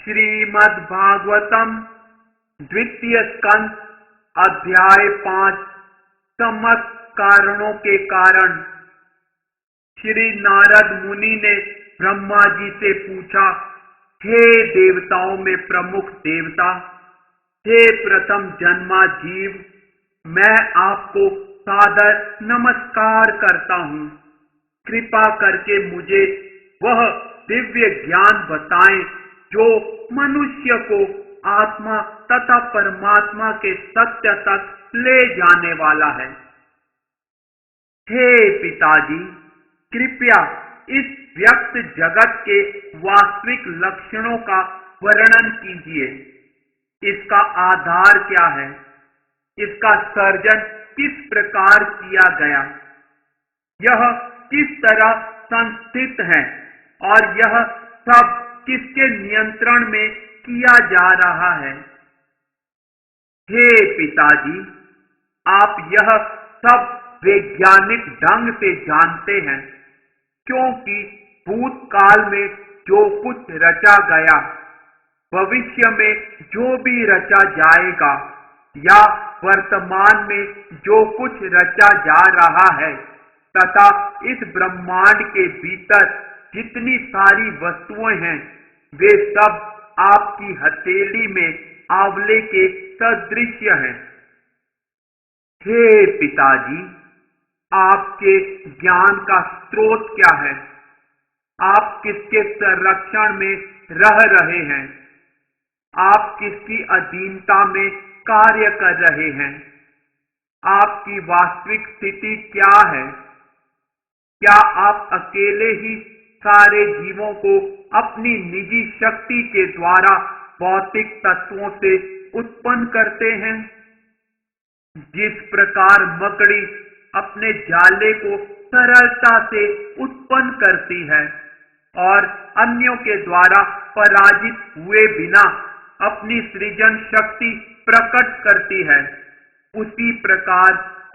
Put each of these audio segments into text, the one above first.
श्रीमद् भागवतम द्वितीय स्कंद अध्याय 5 समस्त कारणों के कारण। श्री नारद मुनि ने ब्रह्मा जी से पूछा, हे देवताओं में प्रमुख देवता, हे प्रथम जन्मा जीव, मैं आपको सादर नमस्कार करता हूँ। कृपा करके मुझे वह दिव्य ज्ञान बताएं जो मनुष्य को आत्मा तथा परमात्मा के सत्य तक ले जाने वाला है। हे पिताजी, कृपया इस व्यक्त जगत के वास्तविक लक्षणों का वर्णन कीजिए। इसका आधार क्या है? इसका सर्जन किस प्रकार किया गया? यह किस तरह संस्थित है और यह सब किसके नियंत्रण में किया जा रहा है? हे पिताजी, आप यह सब वैज्ञानिक ढंग से जानते हैं, क्योंकि भूतकाल में जो कुछ रचा गया, भविष्य में जो भी रचा जाएगा या वर्तमान में जो कुछ रचा जा रहा है तथा इस ब्रह्मांड के भीतर जितनी सारी वस्तुएं हैं, वे सब आपकी हथेली में आंवले के सदृश हैं। हे पिताजी, आपके ज्ञान का स्रोत क्या है? आप किसके संरक्षण में रह रहे हैं? आप किसकी अधीनता में कार्य कर रहे हैं? आपकी वास्तविक स्थिति क्या है? क्या आप अकेले ही सारे जीवों को अपनी निजी शक्ति के द्वारा भौतिक तत्वों से उत्पन्न करते हैं? जिस प्रकार मकड़ी अपने जाले को सरलता से उत्पन्न करती है और अन्यों के द्वारा पराजित हुए बिना अपनी सृजन शक्ति प्रकट करती है, उसी प्रकार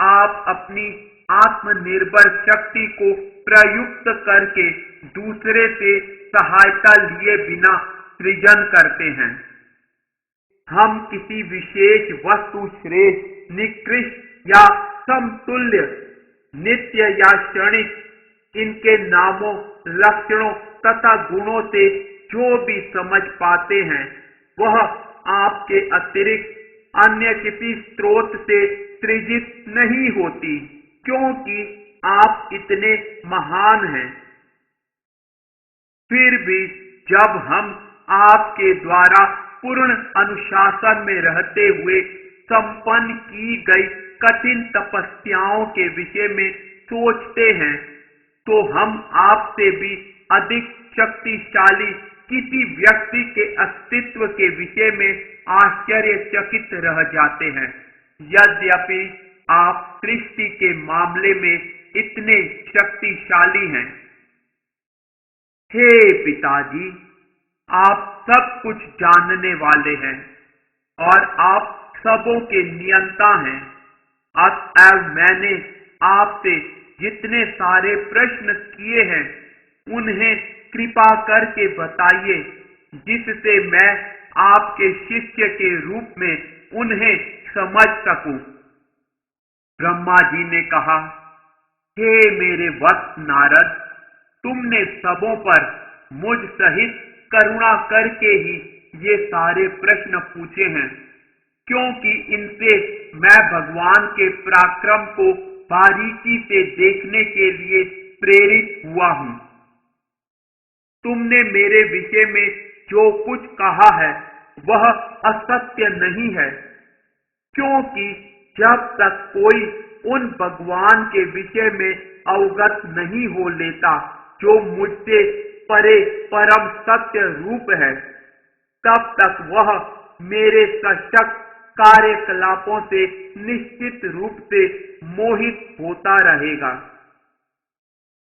आप अपनी आत्मनिर्भर शक्ति को प्रयुक्त करके दूसरे से सहायता लिए बिना सृजन करते हैं। हम किसी विशेष वस्तु श्रेष्ठ, निकृष्ट या समतुल्य, नित्य या क्षणिक, इनके नामों, लक्षणों तथा गुणों से जो भी समझ पाते हैं, वह आपके अतिरिक्त अन्य किसी स्रोत से सृजित नहीं होती, क्योंकि आप इतने महान हैं। फिर भी जब हम आपके द्वारा पूर्ण अनुशासन में रहते हुए संपन्न की गई कठिन तपस्याओं के विषय में सोचते हैं, तो हम आपसे भी अधिक शक्तिशाली किसी व्यक्ति के अस्तित्व के विषय में आश्चर्यचकित रह जाते हैं, यद्यपि आप सृष्टि के मामले में इतने शक्तिशाली हैं। हे पिताजी, आप सब कुछ जानने वाले हैं और आप सबों के नियंता हैं। अतएव मैंने आपसे जितने सारे प्रश्न किए हैं, उन्हें कृपा करके बताइए, जिससे मैं आपके शिष्य के रूप में उन्हें समझ सकूं। ब्रह्मा जी ने कहा, हे मेरे वत्स नारद, तुमने सबों पर मुझ सहित करुणा करके ही ये सारे प्रश्न पूछे हैं, क्योंकि इनसे मैं भगवान के पराक्रम को बारीकी से देखने के लिए प्रेरित हुआ हूं। तुमने मेरे विषय में जो कुछ कहा है वह असत्य नहीं है, क्योंकि जब तक कोई उन भगवान के विषय में अवगत नहीं हो लेता, जो मुझसे परे परम सत्य रूप है, तब तक वह मेरे सशक्त कार्यकलापों से निश्चित रूप से मोहित होता रहेगा।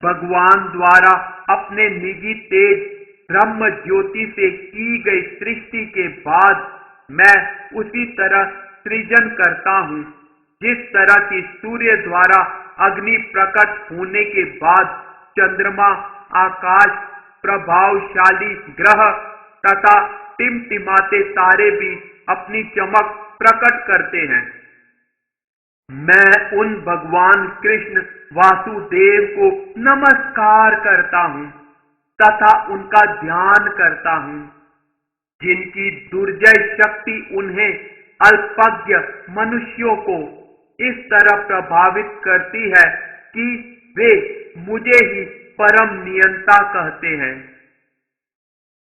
भगवान द्वारा अपने निजी तेज ब्रह्म ज्योति से की गई सृष्टि के बाद मैं उसी तरह सृजन करता हूँ, जिस तरह की सूर्य द्वारा अग्नि प्रकट होने के बाद चंद्रमा, आकाश, प्रभावशाली ग्रह तथा टिमटिमाते तारे भी अपनी चमक प्रकट करते हैं। मैं उन भगवान कृष्ण वासुदेव को नमस्कार करता हूँ तथा उनका ध्यान करता हूँ, जिनकी दुर्जय शक्ति उन्हें अल्पज्ञ मनुष्यों को इस तरह प्रभावित करती है कि वे मुझे ही परम नियंता कहते हैं।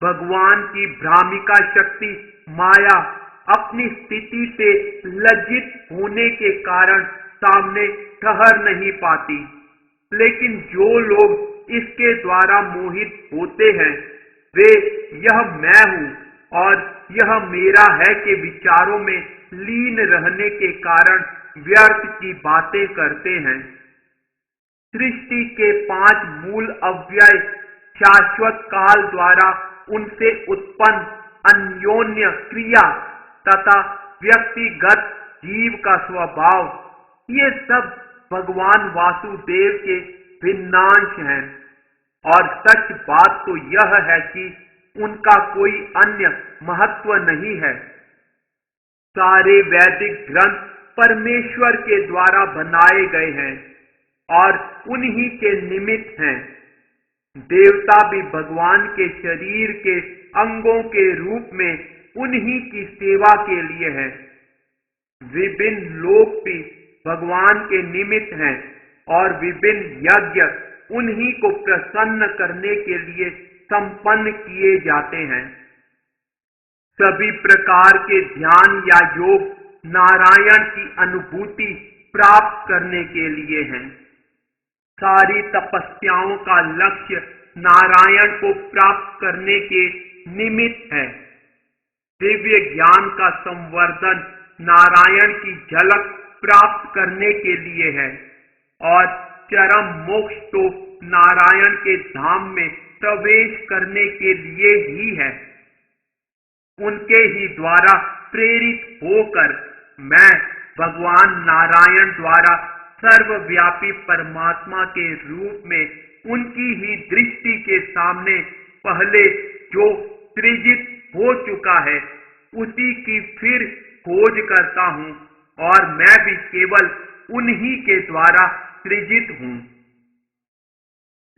भगवान की भ्रामिका शक्ति माया अपनी स्थिति से लज्जित होने के कारण सामने ठहर नहीं पाती, लेकिन जो लोग इसके द्वारा मोहित होते हैं, वे यह मैं हूँ और यह मेरा है के विचारों में लीन रहने के कारण व्यर्थ की बातें करते हैं। सृष्टि के 5 मूल अव्यय शाश्वत काल द्वारा उनसे उत्पन्न अन्योन्य क्रिया तथा व्यक्तिगत जीव का स्वभाव, ये सब भगवान वासुदेव के भिन्नांश हैं। और सच बात तो यह है कि उनका कोई अन्य महत्व नहीं है। सारे वैदिक ग्रंथ परमेश्वर के द्वारा बनाए गए हैं और उन्हीं के निमित्त हैं। देवता भी भगवान के शरीर के अंगों के रूप में उन्हीं की सेवा के लिए है। विभिन्न लोक भी भगवान के निमित्त हैं और विभिन्न यज्ञ उन्हीं को प्रसन्न करने के लिए संपन्न किए जाते हैं। सभी प्रकार के ध्यान या योग नारायण की अनुभूति प्राप्त करने के लिए हैं। सारी तपस्याओं का लक्ष्य नारायण को प्राप्त करने के निमित्त है। दिव्य ज्ञान का संवर्धन नारायण की झलक प्राप्त करने के लिए है और चरम मोक्ष तो नारायण के धाम में प्रवेश करने के लिए ही है। उनके ही द्वारा प्रेरित होकर मैं भगवान नारायण द्वारा सर्वव्यापी परमात्मा के रूप में उनकी ही दृष्टि के सामने पहले जो सृजित हो चुका है उसी की फिर खोज करता हूँ और मैं भी केवल उन्हीं के द्वारा सृजित हूँ।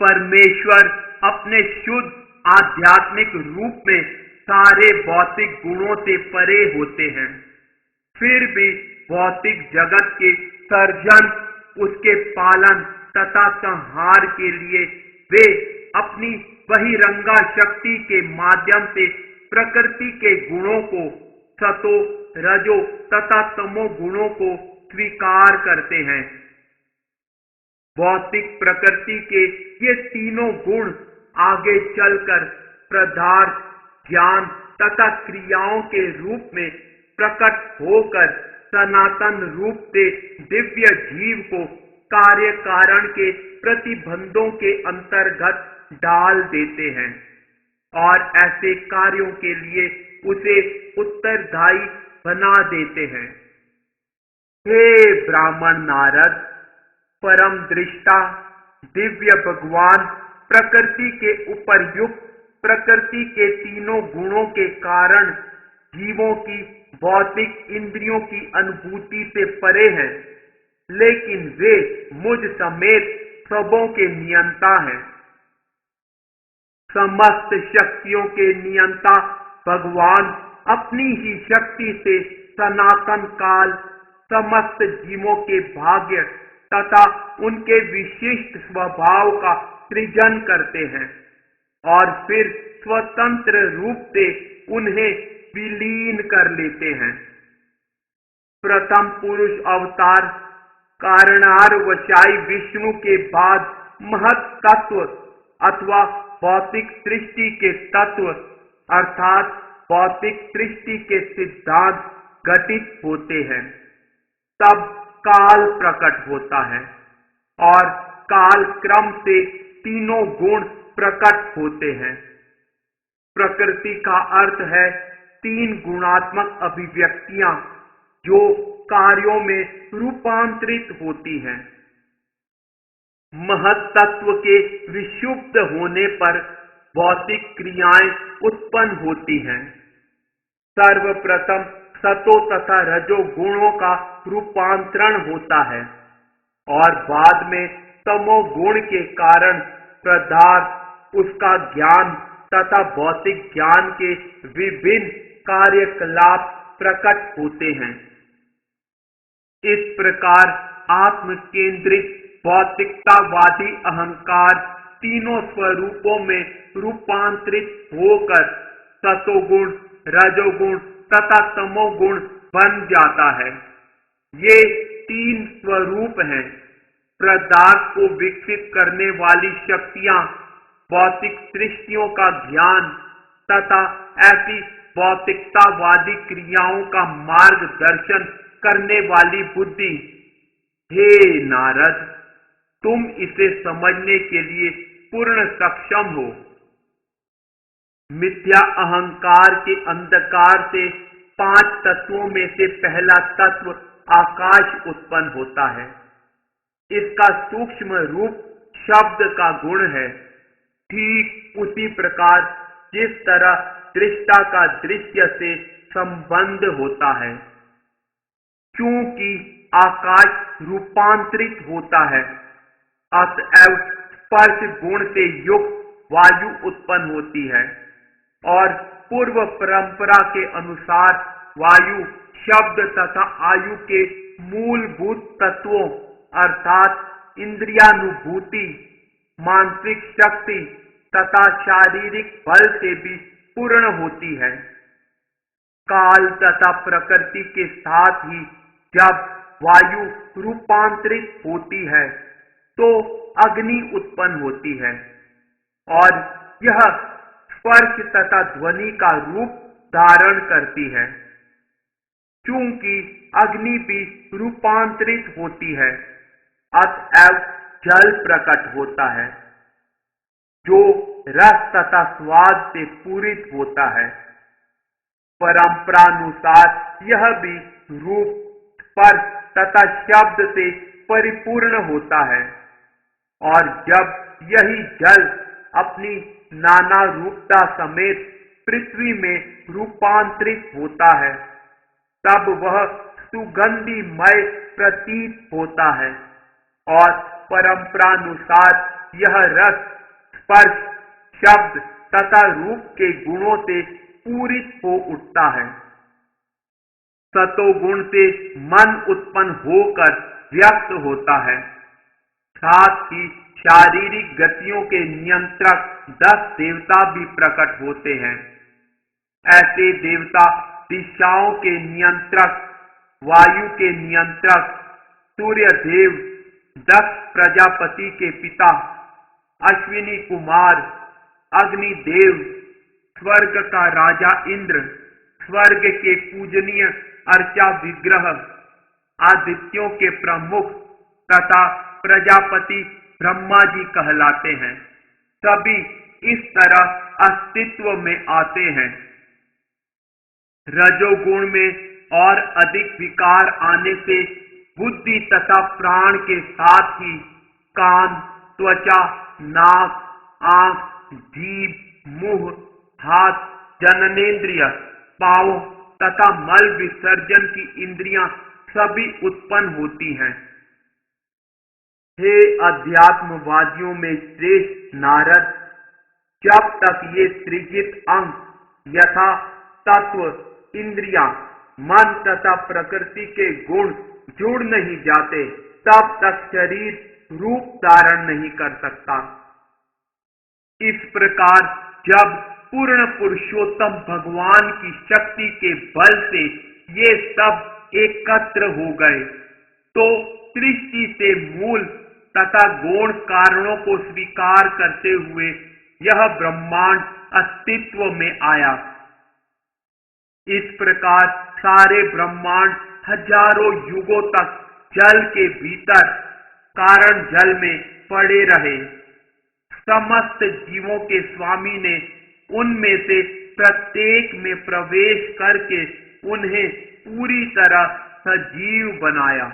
परमेश्वर अपने शुद्ध आध्यात्मिक रूप में सारे भौतिक गुणों से परे होते हैं, फिर भी भौतिक जगत के सर्जन, उसके पालन तथा संहार के लिए वे अपनी बहिरंगा शक्ति के माध्यम से प्रकृति के गुणों को, सतो, रजो तथा तमो गुणों को स्वीकार करते हैं। भौतिक प्रकृति के ये तीनों गुण आगे चलकर पदार्थ, ज्ञान तथा क्रियाओं के रूप में प्रकट होकर सनातन रूप से दिव्य जीव को कार्य कारण के प्रतिबंधों के अंतर्गत डाल देते हैं और ऐसे कार्यों के लिए उसे उत्तरदायी बना देते हैं। हे ब्राह्मण नारद, परम दृष्टा, दिव्य भगवान प्रकृति के उपर्युक्त प्रकृति के तीनों गुणों के कारण जीवों की भौतिक इंद्रियों की अनुभूति से परे हैं, लेकिन वे मुझ समेत सबों के नियंता हैं। समस्त शक्तियों के नियंता भगवान अपनी ही शक्ति से सनातन काल समस्त जीवों के भाग्य तथा उनके विशिष्ट स्वभाव का सृजन करते हैं और फिर स्वतंत्र रूप से उन्हें विलीन कर लेते हैं। प्रथम पुरुष अवतार कारणार वशाई विष्णु के बाद महत तत्व अथवा भौतिक सृष्टि के तत्व अर्थात भौतिक सृष्टि के सिद्धांत घटित होते हैं, तब काल प्रकट होता है और काल क्रम से तीनों गुण प्रकट होते हैं। प्रकृति का अर्थ है तीन गुणात्मक अभिव्यक्तियां जो कार्यों में रूपांतरित होती हैं। महत्तत्व के विक्षुब्ध होने पर भौतिक क्रियाएं उत्पन्न होती हैं। सर्वप्रथम सतो तथा रजो गुणों का रूपांतरण होता है और बाद में तमो गुण के कारण पदार्थ, उसका ज्ञान तथा भौतिक ज्ञान के विभिन्न कार्यकलाप प्रकट होते हैं। इस प्रकार आत्म केंद्रित भौतिकतावादी अहंकार तीनों स्वरूपों में रूपांतरित होकर सतोगुण, रजोगुण तथा तमोगुण बन जाता है। ये तीन स्वरूप हैं। पदार्थ को विकसित करने वाली शक्तियां, भौतिक सृष्टियों का ज्ञान तथा ऐसी भौतिकतावादी क्रियाओं का मार्गदर्शन करने वाली बुद्धि। हे नारद, तुम इसे समझने के लिए पूर्ण सक्षम हो। मिथ्या अहंकार के अंधकार से 5 तत्वों में से पहला तत्व आकाश उत्पन्न होता है। इसका सूक्ष्म रूप शब्द का गुण है। ठीक उसी प्रकार जिस तरह दृष्टा का दृश्य से संबंध होता है। क्योंकि आकाश रूपांतरित होता है, अतएव स्पर्श गुण से युक्त वायु उत्पन्न होती है और पूर्व परंपरा के अनुसार वायु शब्द तथा आयु के मूलभूत तत्वों अर्थात इंद्रियानुभूति, मानसिक शक्ति तथा शारीरिक बल से भी पूर्ण होती है। काल तथा प्रकृति के साथ ही जब वायु रूपांतरित होती है तो अग्नि उत्पन्न होती है और यह स्पर्श तथा ध्वनि का रूप धारण करती है। चूंकि अग्नि भी रूपांतरित होती है, अतएव जल प्रकट होता है जो रस तथा स्वाद से पूरित होता है। परंपरानुसार यह भी रूप, स्पर्श तथा शब्द से परिपूर्ण होता है और जब यही जल अपनी नाना रूपता समेत पृथ्वी में रूपांतरित होता है, तब वह सुगंधिमय प्रतीत होता है और परंपरानुसार यह रस, स्पर्श, शब्द तथा रूप के गुणों से पूरित हो उठता है। सतोगुण से मन उत्पन्न होकर व्यक्त होता है। साथ ही शारीरिक गतियों के नियंत्रक 10 देवता भी प्रकट होते हैं। ऐसे देवता दिशाओं के नियंत्रक, वायु के नियंत्रक सूर्य देव, दक्ष प्रजापति के पिता, अश्विनी कुमार, अग्निदेव, स्वर्ग का राजा इंद्र, स्वर्ग के पूजनीय अर्चा विग्रह, आदित्यों के प्रमुख तथा प्रजापति ब्रह्मा जी कहलाते हैं। सभी इस तरह अस्तित्व में आते हैं। रजोगुण में और अधिक विकार आने से बुद्धि तथा प्राण के साथ ही कान, त्वचा, नाक, आंख, जीभ, मुंह, हाथ, जननेंद्रिय, पांव तथा मल विसर्जन की इंद्रियां सभी उत्पन्न होती हैं। हे अध्यात्मवादियों में श्रेष्ठ नारद, जब तक ये त्रिजित अंग यथा तत्व, इंद्रियां, मन तथा प्रकृति के गुण जुड़ नहीं जाते, तब तक शरीर रूप धारण नहीं कर सकता। इस प्रकार जब पूर्ण पुरुषोत्तम भगवान की शक्ति के बल से ये सब एकत्र हो गए तो सृष्टि से मूल तथा गौण कारणों को स्वीकार करते हुए यह ब्रह्मांड अस्तित्व में आया। इस प्रकार सारे ब्रह्मांड हजारों युगों तक जल के भीतर कारण जल में पड़े रहे। समस्त जीवों के स्वामी ने उनमें से प्रत्येक में प्रवेश करके उन्हें पूरी तरह सजीव बनाया।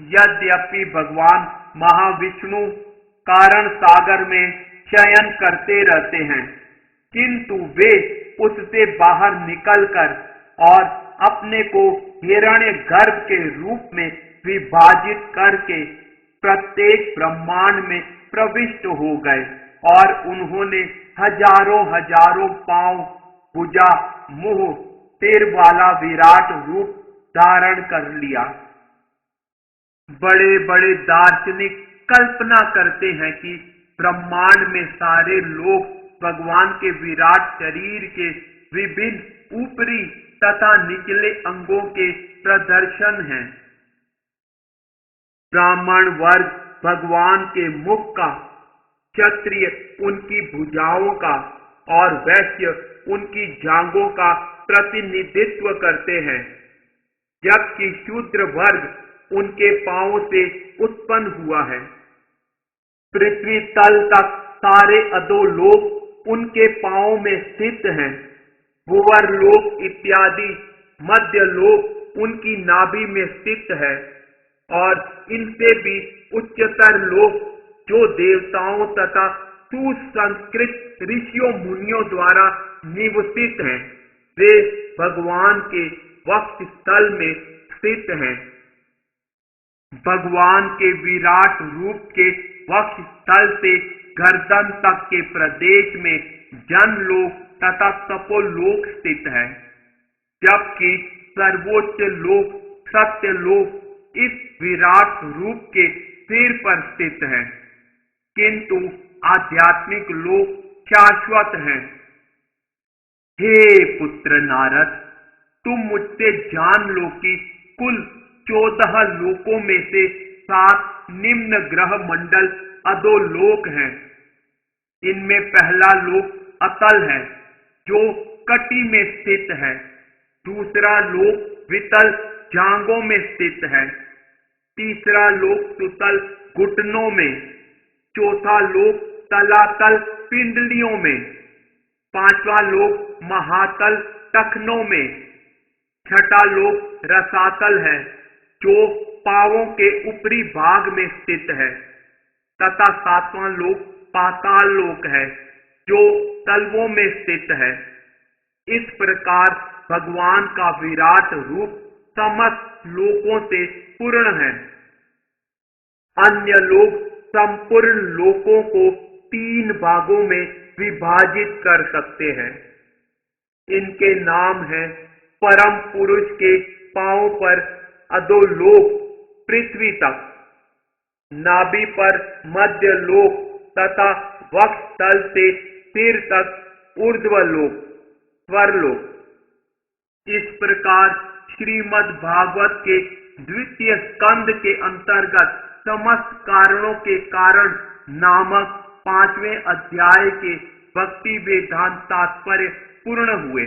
यद्यपि भगवान महाविष्णु कारण सागर में शयन करते रहते हैं, किंतु वे उससे बाहर निकलकर और अपने को हिरण्यगर्भ के रूप में विभाजित करके प्रत्येक ब्रह्मांड में प्रविष्ट हो गए और उन्होंने हजारों हजारों पांव, भुजा, मुंह, सिर वाला विराट रूप धारण कर लिया। बड़े बड़े दार्शनिक कल्पना करते हैं कि ब्रह्मांड में सारे लोग भगवान के विराट शरीर के विभिन्न ऊपरी तथा निचले अंगों के प्रदर्शन हैं। ब्राह्मण वर्ग भगवान के मुख का, क्षत्रिय उनकी भुजाओं का और वैश्य उनकी जांघों का प्रतिनिधित्व करते हैं, जबकि शूद्र वर्ग उनके पांवों से उत्पन्न हुआ है। पृथ्वी तल तक सारे अधोलोक उनके पांवों में स्थित हैं। भूवर लोक इत्यादि मध्य लोक उनकी नाभि में स्थित है और इनसे भी उच्चतर लोक जो देवताओं तथा सुसंस्कृत ऋषियों मुनियों द्वारा निवसित हैं, वे भगवान के वक्ष स्थल में स्थित हैं। भगवान के विराट रूप के वक्ष स्थल से गर्दन तक के प्रदेश में जनलोक तथा तपोलोक स्थित है, जबकि सर्वोच्च लोक सत्यलोक इस विराट रूप के सिर पर स्थित है, किंतु आध्यात्मिक लोक शाश्वत है। हे पुत्र नारद, तुम मुझसे जान लो कि कुल 14 लोकों में से 7 निम्न ग्रह मंडल अधोलोक हैं। इनमें पहला लोक अतल है, जो कटी में स्थित है। दूसरा लोक वितल जांघों में स्थित है। तीसरा लोक सुतल घुटनों में। चौथा लोक तलातल पिंडलियों में। पांचवा लोक महातल टखनों में। छठा लोक रसातल है, जो पांवों के ऊपरी भाग में स्थित है, तथा सातवां लोक पाताल लोक है, जो तलवों में स्थित है। इस प्रकार भगवान का विराट रूप समस्त लोकों से पूर्ण है। अन्य लोग संपूर्ण लोकों को 3 भागों में विभाजित कर सकते हैं। इनके नाम है परम पुरुष के पांव पर अधोलोक पृथ्वी तक, नाभि पर मध्य लोक तथा वक्ष तल से सिर तक ऊर्ध्वलोक, स्वरलोक। इस प्रकार श्रीमद् भागवत के द्वितीय स्कंद के अंतर्गत समस्त कारणों के कारण नामक 5वें अध्याय के भक्ति वेदांत तात्पर्य पूर्ण हुए।